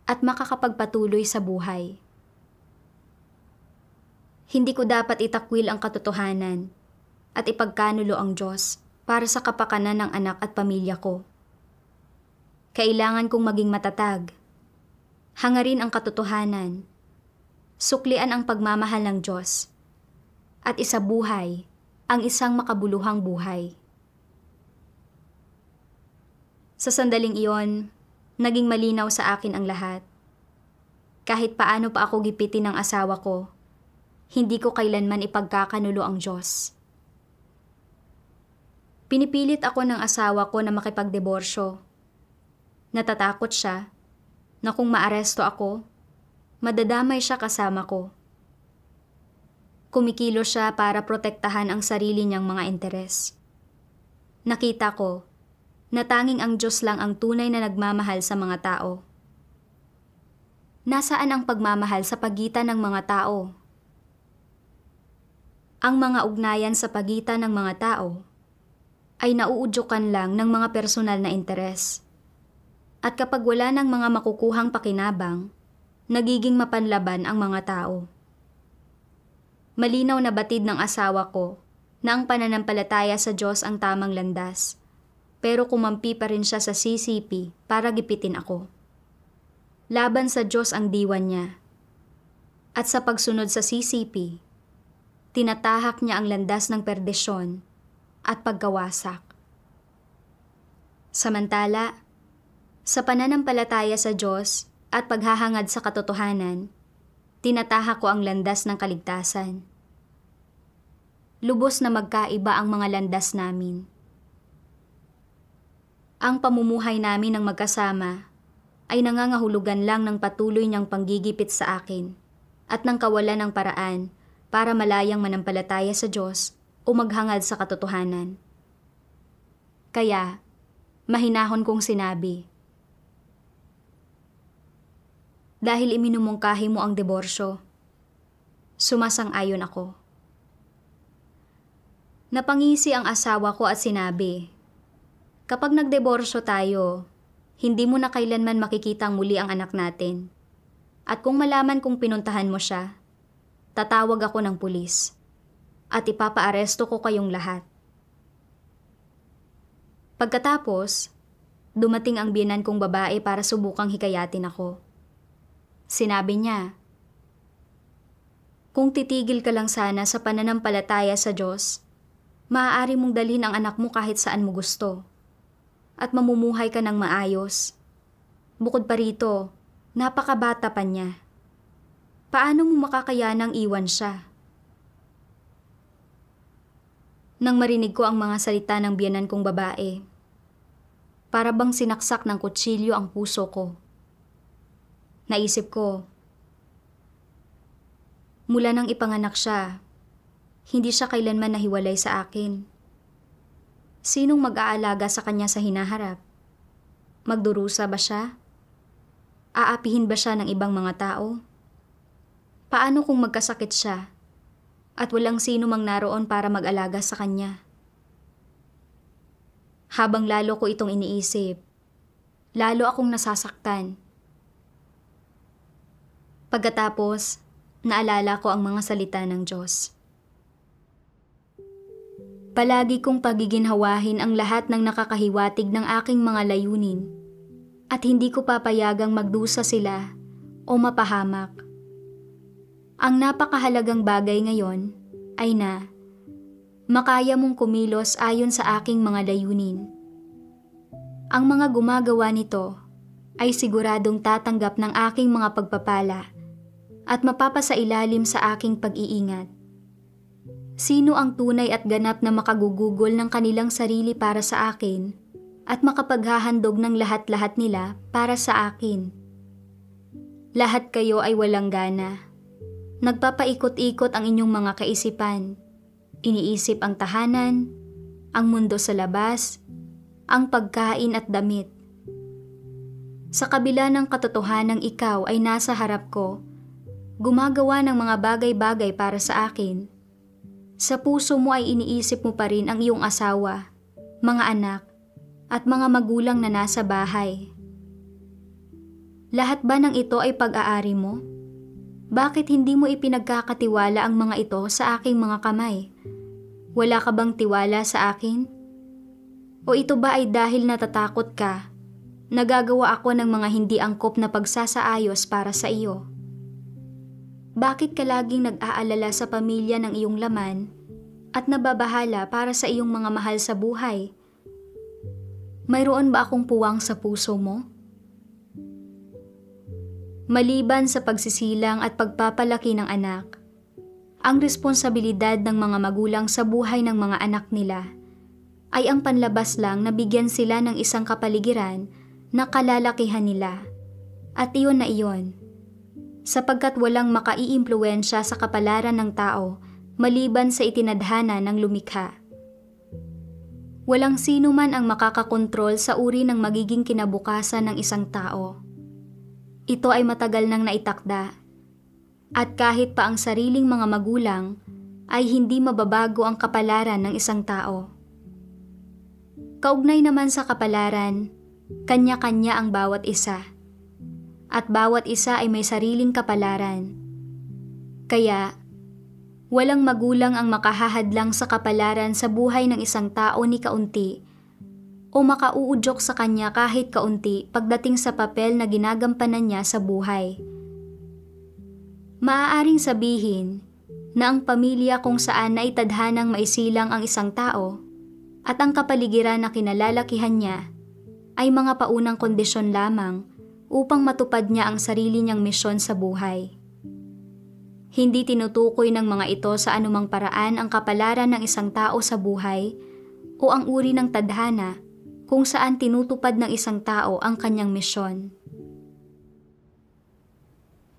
at makakapagpatuloy sa buhay. Hindi ko dapat itakwil ang katotohanan at ipagkanulo ang Diyos para sa kapakanan ng anak at pamilya ko. Kailangan kong maging matatag, hangarin ang katotohanan, suklian ang pagmamahal ng Diyos, at isabuhay ang isang makabuluhang buhay. Sa sandaling iyon, naging malinaw sa akin ang lahat. Kahit paano pa ako gipitin ng asawa ko, hindi ko kailanman ipagkakanulo ang Diyos. Pinipilit ako ng asawa ko na makipagdiborsyo. Natatakot siya na kung maaresto ako, madadamay siya kasama ko. Kumikilos siya para protektahan ang sarili niyang mga interes. Nakita ko na tanging ang Diyos lang ang tunay na nagmamahal sa mga tao. Nasaan ang pagmamahal sa pagitan ng mga tao? Ang mga ugnayan sa pagitan ng mga tao ay nauudyokan lang ng mga personal na interes. At kapag wala ng mga makukuhang pakinabang, nagiging mapanlaban ang mga tao. Malinaw na batid ng asawa ko na ang pananampalataya sa Diyos ang tamang landas, pero kumampi pa rin siya sa CCP para gipitin ako. Laban sa Diyos ang diwan niya. At sa pagsunod sa CCP, tinatahak niya ang landas ng perdesyon at pagkawasak. Samantala, sa pananampalataya sa Diyos at paghahangad sa katotohanan, tinatahak ko ang landas ng kaligtasan. Lubos na magkaiba ang mga landas namin. Ang pamumuhay namin ng magkasama ay nangangahulugan lang ng patuloy niyang panggigipit sa akin at ng kawalan ng paraan para malayang manampalataya sa Diyos o maghangad sa katotohanan. Kaya, mahinahon kong sinabi, dahil iminumungkahi mo ang diborsyo, sumasang-ayon ako. Napangisi ang asawa ko at sinabi, kapag nagdiborsyo tayo, hindi mo na kailanman makikitang muli ang anak natin. At kung malaman kong pinuntahan mo siya, tatawag ako ng pulis at ipapaaresto ko kayong lahat. Pagkatapos, dumating ang biyenan kong babae para subukang hikayatin ako. Sinabi niya, kung titigil ka lang sana sa pananampalataya sa Diyos, maaari mong dalhin ang anak mo kahit saan mo gusto at mamumuhay ka ng maayos. Bukod pa rito, napakabata pa niya. Paano mo makakayanang iwan siya? Nang marinig ko ang mga salita ng biyenan kong babae, para bang sinaksak ng kutsilyo ang puso ko. Naisip ko, mula nang ipanganak siya, hindi siya kailanman nahiwalay sa akin. Sinong mag-aalaga sa kanya sa hinaharap? Magdurusa ba siya? Aapihin ba siya ng ibang mga tao? Paano kung magkasakit siya at walang sino mang naroon para mag-alaga sa kanya? Habang lalo ko itong iniisip, lalo akong nasasaktan. Pagkatapos, naalala ko ang mga salita ng Diyos. Palagi kong pagiginhawahin ang lahat ng nakakahiwatig ng aking mga layunin at hindi ko papayagang magdusa sila o mapahamak. Ang napakahalagang bagay ngayon ay na makaya mong kumilos ayon sa aking mga layunin. Ang mga gumagawa nito ay siguradong tatanggap ng aking mga pagpapala at mapapasailalim sa aking pag-iingat. Sino ang tunay at ganap na makagugugol ng kanilang sarili para sa akin at makapaghahandog ng lahat-lahat nila para sa akin? Lahat kayo ay walang gana. Nagpapaikot-ikot ang inyong mga kaisipan. Iniisip ang tahanan, ang mundo sa labas, ang pagkain at damit. Sa kabila ng katotohanang ikaw ay nasa harap ko, gumagawa ng mga bagay-bagay para sa akin. Sa puso mo ay iniisip mo pa rin ang iyong asawa, mga anak, at mga magulang na nasa bahay. Lahat ba ng ito ay pag-aari mo? Bakit hindi mo ipinagkakatiwala ang mga ito sa aking mga kamay? Wala ka bang tiwala sa akin? O ito ba ay dahil natatakot ka? Nagagawa ako ng mga hindi angkop na pagsasaayos para sa iyo. Bakit ka laging nag-aalala sa pamilya ng iyong laman at nababahala para sa iyong mga mahal sa buhay? Mayroon ba akong puwang sa puso mo? Maliban sa pagsisilang at pagpapalaki ng anak, ang responsibilidad ng mga magulang sa buhay ng mga anak nila ay ang panlabas lang na bigyan sila ng isang kapaligiran na kalalakihan nila. At iyon na iyon. Sapagkat walang makaiimpluwensya sa kapalaran ng tao maliban sa itinadhana ng lumikha. Walang sino man ang makakakontrol sa uri ng magiging kinabukasan ng isang tao. Ito ay matagal nang naitakda. At kahit pa ang sariling mga magulang ay hindi mababago ang kapalaran ng isang tao. Kaugnay naman sa kapalaran, kanya-kanya ang bawat isa. At bawat isa ay may sariling kapalaran. Kaya, walang magulang ang makahahadlang sa kapalaran sa buhay ng isang tao ni kaunti o makauudyok sa kanya kahit kaunti pagdating sa papel na ginagampanan niya sa buhay. Maaaring sabihin na ang pamilya kung saan naitadhanang maisilang ang isang tao at ang kapaligiran na kinalalakihan niya ay mga paunang kondisyon lamang upang matupad niya ang sarili niyang misyon sa buhay. Hindi tinutukoy ng mga ito sa anumang paraan ang kapalaran ng isang tao sa buhay o ang uri ng tadhana kung saan tinutupad ng isang tao ang kanyang misyon.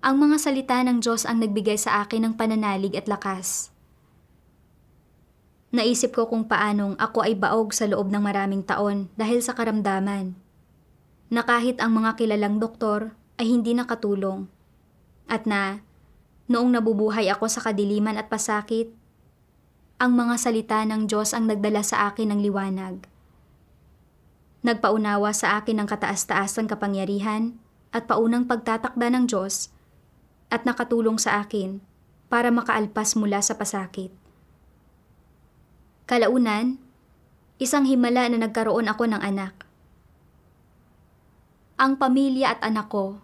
Ang mga salita ng Diyos ang nagbigay sa akin ng pananalig at lakas. Naisip ko kung paanong ako ay baog sa loob ng maraming taon dahil sa karamdaman, na kahit ang mga kilalang doktor ay hindi nakatulong, at na noong nabubuhay ako sa kadiliman at pasakit, ang mga salita ng Diyos ang nagdala sa akin ng liwanag. Nagpaunawa sa akin ng kataas-taasang kapangyarihan at paunang pagtatakda ng Diyos at nakatulong sa akin para makaalpas mula sa pasakit. Kalaunan, isang himala na nagkaroon ako ng anak. Ang pamilya at anak ko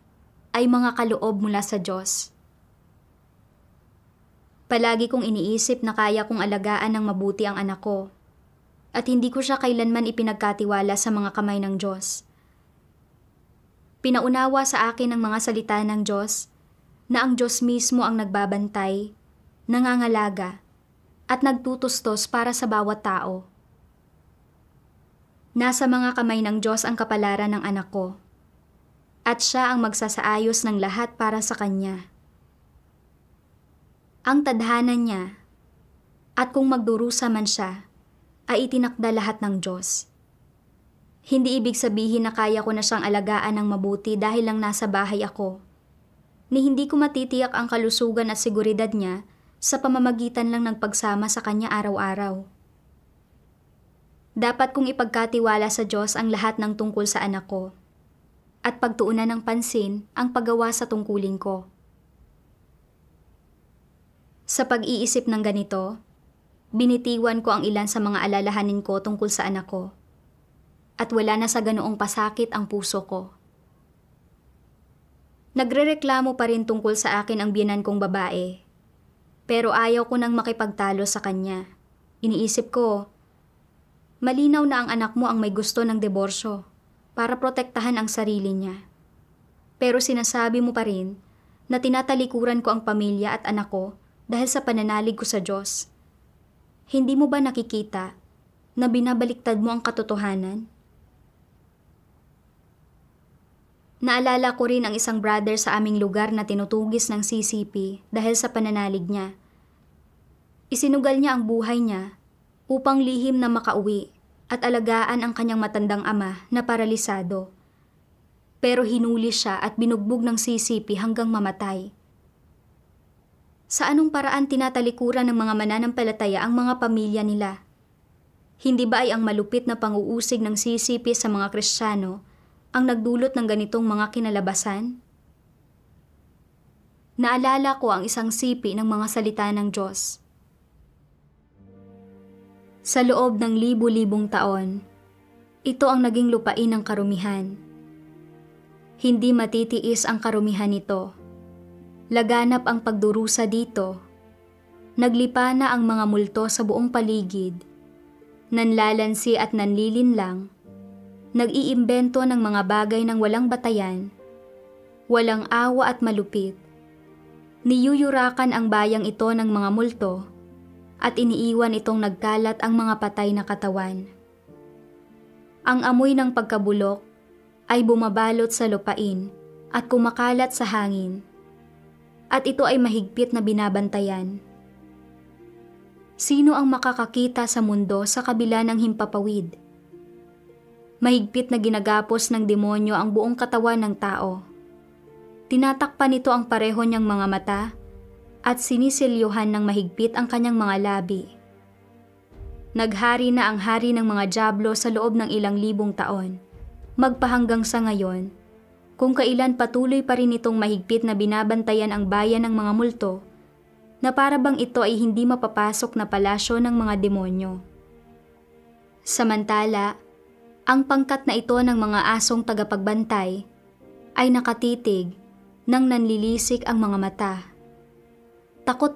ay mga kaloob mula sa Diyos. Palagi kong iniisip na kaya kong alagaan ng mabuti ang anak ko at hindi ko siya kailanman ipinagkatiwala sa mga kamay ng Diyos. Pinaunawa sa akin ng mga salita ng Diyos na ang Diyos mismo ang nagbabantay, nangangalaga, at nagtutustos para sa bawat tao. Nasa mga kamay ng Diyos ang kapalaran ng anak ko, at siya ang magsasaayos ng lahat para sa kanya. Ang tadhana niya, at kung magdurusa man siya, ay itinakda lahat ng Diyos. Hindi ibig sabihin na kaya ko na siyang alagaan ng mabuti dahil lang nasa bahay ako, ni hindi ko matitiyak ang kalusugan at seguridad niya sa pamamagitan lang ng pagsama sa kanya araw-araw. Dapat kong ipagkatiwala sa Diyos ang lahat ng tungkol sa anak ko at pagtuunan ng pansin ang paggawa sa tungkulin ko. Sa pag-iisip ng ganito, binitiwan ko ang ilan sa mga alalahanin ko tungkol sa anak ko at wala na sa ganoong pasakit ang puso ko. Nagrereklamo pa rin tungkol sa akin ang biyenan kong babae, pero ayaw ko nang makipagtalo sa kanya. Iniisip ko, malinaw na ang anak mo ang may gusto ng diborsyo para protektahan ang sarili niya. Pero sinasabi mo pa rin na tinatalikuran ko ang pamilya at anak ko dahil sa pananalig ko sa Diyos. Hindi mo ba nakikita na binabaliktad mo ang katotohanan? Naalala ko rin ang isang brother sa aming lugar na tinutugis ng CCP dahil sa pananalig niya. Isinugal niya ang buhay niya upang lihim na makauwi at alagaan ang kanyang matandang ama na paralisado. Pero hinuli siya at binugbog ng CCP hanggang mamatay. Sa anong paraan tinatalikuran ng mga mananampalataya ang mga pamilya nila? Hindi ba ay ang malupit na pang-uusig ng CCP sa mga Kristiyano ang nagdulot ng ganitong mga kinalabasan? Naalala ko ang isang sipi ng mga salita ng Diyos. Sa loob ng libu-libong taon, ito ang naging lupain ng karumihan. Hindi matitiis ang karumihan nito. Laganap ang pagdurusa dito. Naglipa na ang mga multo sa buong paligid. Nanlalansi at nanlilinlang. Nag-iimbento ng mga bagay ng walang batayan, walang awa at malupit. Niyuyurakan ang bayang ito ng mga multo at iniiwan itong nagkalat ang mga patay na katawan. Ang amoy ng pagkabulok ay bumabalot sa lupain at kumakalat sa hangin, at ito ay mahigpit na binabantayan. Sino ang makakakita sa mundo sa kabila ng himpapawid? Mahigpit na ginagapos ng demonyo ang buong katawan ng tao. Tinatakpan nito ang pareho niyang mga mata at sinisilyuhan ng mahigpit ang kanyang mga labi. Naghari na ang hari ng mga dyablo sa loob ng ilang libong taon, magpahanggang sa ngayon, kung kailan patuloy pa rin itong mahigpit na binabantayan ang bayan ng mga multo, na para bang ito ay hindi mapapasok na palasyo ng mga demonyo. Samantala, ang pangkat na ito ng mga asong tagapagbantay ay nakatitig nang nanlilisik ang mga mata. Takot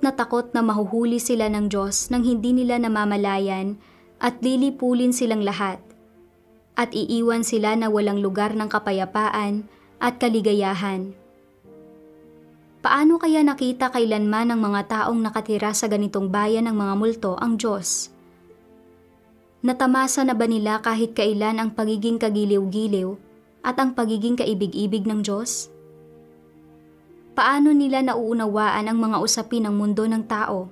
na mahuhuli sila ng Diyos nang hindi nila namamalayan at lilipulin silang lahat at iiwan sila na walang lugar ng kapayapaan at kaligayahan. Paano kaya nakita kailanman ng mga taong nakatira sa ganitong bayan ng mga multo ang Diyos? Natamasa na ba nila kahit kailan ang pagiging kagiliw-giliw at ang pagiging kaibig-ibig ng Diyos? Paano nila nauunawaan ang mga usapin ng mundo ng tao?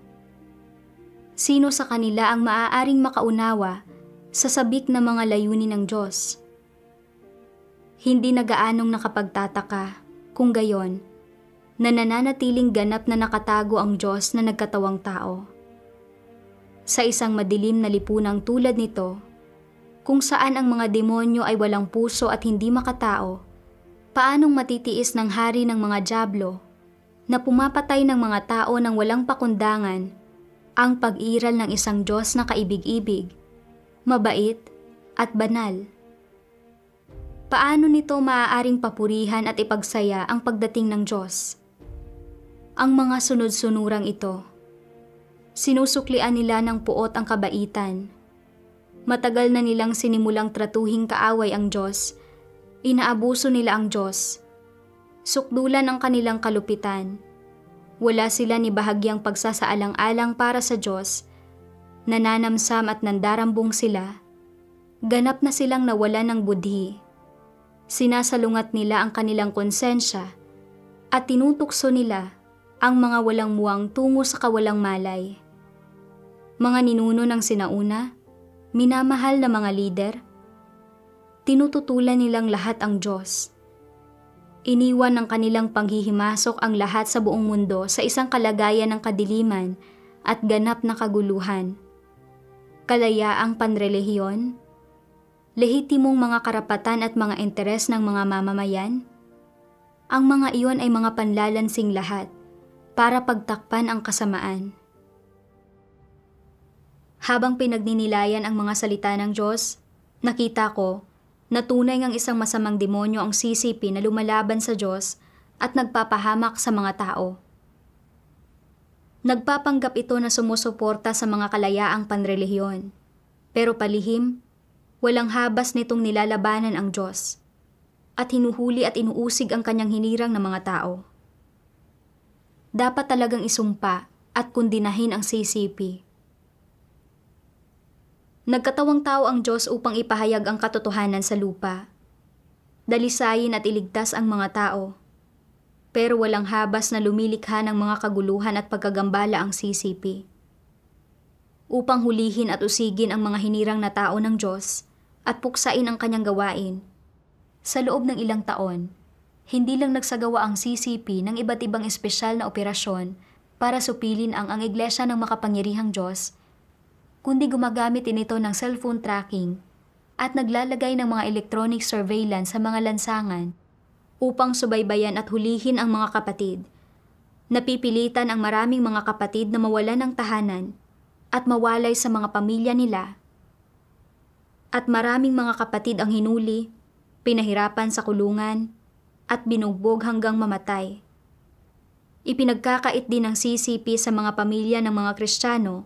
Sino sa kanila ang maaaring makaunawa sa sabik na mga layunin ng Diyos? Hindi na gaanong nakapagtataka, kung gayon, na nananatiling ganap na nakatago ang Diyos na nagkatawang tao. Sa isang madilim na lipunang tulad nito, kung saan ang mga demonyo ay walang puso at hindi makatao, paanong matitiis ng hari ng mga dyablo na pumapatay ng mga tao ng walang pakundangan ang pag-iral ng isang Diyos na kaibig-ibig, mabait at banal? Paano nito maaaring papurihan at ipagsaya ang pagdating ng Diyos? Ang mga sunod-sunurang ito, sinusuklian nila ng puot ang kabaitan. Matagal na nilang sinimulang tratuhing kaaway ang Diyos, inaabuso nila ang Diyos. Sukdulan ang kanilang kalupitan. Wala sila ni bahagyang pagsasaalang-alang para sa Diyos. Nananamsam at nandarambong sila. Ganap na silang nawala ng budhi. Sinasalungat nila ang kanilang konsensya at tinutukso nila ang mga walang muwang tungo sa kawalang malay. Mga ninuno ng sinauna, minamahal na mga lider, tinututulan nilang lahat ang Diyos. Iniwan ng kanilang panghihimasok ang lahat sa buong mundo sa isang kalagayan ng kadiliman at ganap na kaguluhan. kalayaang panrelihiyon, lehitimong mga karapatan at mga interes ng mga mamamayan. Ang mga iyon ay mga panlalansing lahat para pagtakpan ang kasamaan. Habang pinagninilayan ang mga salita ng Diyos, nakita ko na tunay ngang isang masamang demonyo ang CCP na lumalaban sa Diyos at nagpapahamak sa mga tao. Nagpapanggap ito na sumusuporta sa mga kalayaang panrelihiyon, pero palihim, walang habas nitong nilalabanan ang Diyos at hinuhuli at inuusig ang kanyang hinirang ng mga tao. Dapat talagang isumpa at kundinahin ang CCP. Nagkatawang tao ang Diyos upang ipahayag ang katotohanan sa lupa, dalisayin at iligtas ang mga tao. Pero walang habas na lumilikha ng mga kaguluhan at pagkagambala ang CCP. Upang hulihin at usigin ang mga hinirang na tao ng Diyos at puksain ang kanyang gawain, sa loob ng ilang taon, hindi lang nagsagawa ang CCP ng iba't ibang espesyal na operasyon para supilin ang iglesia ng makapangyarihang Diyos, kundi gumagamit din ito ng cellphone tracking at naglalagay ng mga electronic surveillance sa mga lansangan upang subaybayan at hulihin ang mga kapatid. Napipilitan ang maraming mga kapatid na mawalan ng tahanan at mawalay sa mga pamilya nila. At maraming mga kapatid ang hinuli, pinahirapan sa kulungan, at binugbog hanggang mamatay. Ipinagkakait din ng CCP sa mga pamilya ng mga Kristiyano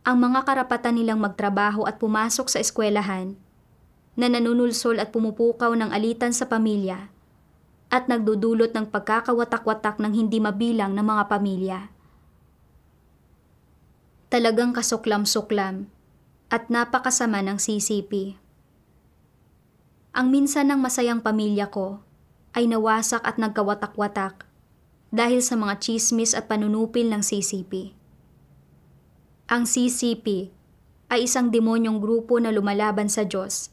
ang mga karapatan nilang magtrabaho at pumasok sa eskwelahan, na nanunulsol at pumupukaw ng alitan sa pamilya, at nagdudulot ng pagkakawatak-watak ng hindi mabilang na mga pamilya. Talagang kasuklam-suklam at napakasama ng CCP. Ang minsan ng masayang pamilya ko ay nawasak at nagkawatak-watak dahil sa mga chismis at panunupil ng CCP. Ang CCP ay isang demonyong grupo na lumalaban sa Diyos,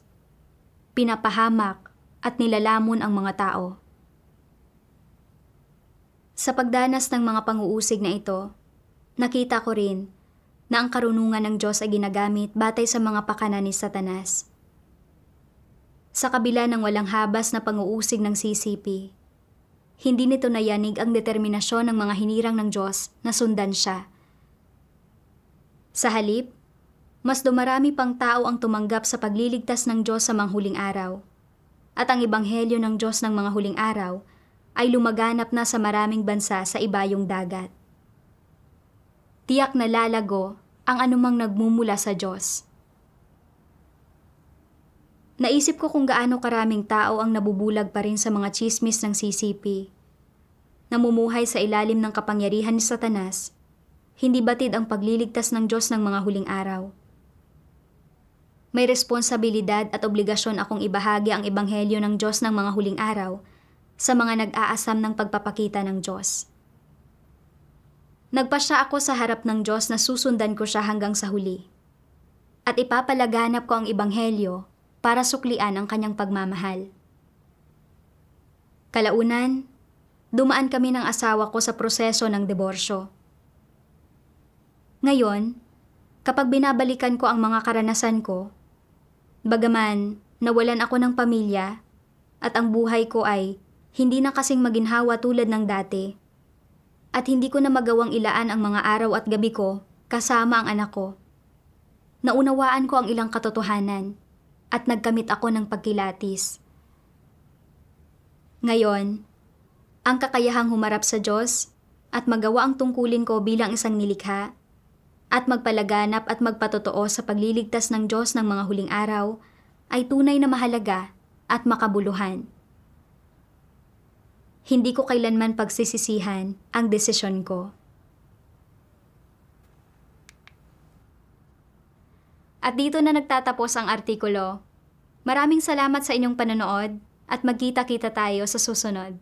pinapahamak at nilalamon ang mga tao. Sa pagdanas ng mga pang-uusig na ito, nakita ko rin na ang karunungan ng Diyos ay ginagamit batay sa mga pakana ni Satanas. Sa kabila ng walang habas na pang-uusig ng CCP, hindi nito nayanig ang determinasyon ng mga hinirang ng Diyos na sundan siya. Sa halip, mas dumarami pang tao ang tumanggap sa pagliligtas ng Diyos sa mga huling araw, at ang ebanghelyo ng Diyos ng mga huling araw ay lumaganap na sa maraming bansa sa ibayong dagat. Tiyak na lalago ang anumang nagmumula sa Diyos. Naisip ko kung gaano karaming tao ang nabubulag pa rin sa mga chismis ng CCP. Namumuhay sa ilalim ng kapangyarihan ni Satanas, hindi batid ang pagliligtas ng Diyos ng mga huling araw. May responsibilidad at obligasyon akong ibahagi ang ebanghelyo ng Diyos ng mga huling araw sa mga nag-aasam ng pagpapakita ng Diyos. Nagpasya ako sa harap ng Diyos na susundan ko siya hanggang sa huli, at ipapalaganap ko ang ebanghelyo para suklian ang kanyang pagmamahal. Kalaunan, dumaan kami ng asawa ko sa proseso ng diborsyo. Ngayon, kapag binabalikan ko ang mga karanasan ko, bagaman nawalan ako ng pamilya at ang buhay ko ay hindi na kasing maginhawa tulad ng dati, at hindi ko na magawang ilaan ang mga araw at gabi ko kasama ang anak ko. Naunawaan ko ang ilang katotohanan at nagkamit ako ng pagkilatis. Ngayon, ang kakayahang humarap sa Diyos at magawa ang tungkulin ko bilang isang nilikha at magpalaganap at magpatotoo sa pagliligtas ng Diyos ng mga huling araw ay tunay na mahalaga at makabuluhan. Hindi ko kailanman pagsisisihan ang desisyon ko. At dito na nagtatapos ang artikulo. Maraming salamat sa inyong panonood at magkita-kita tayo sa susunod.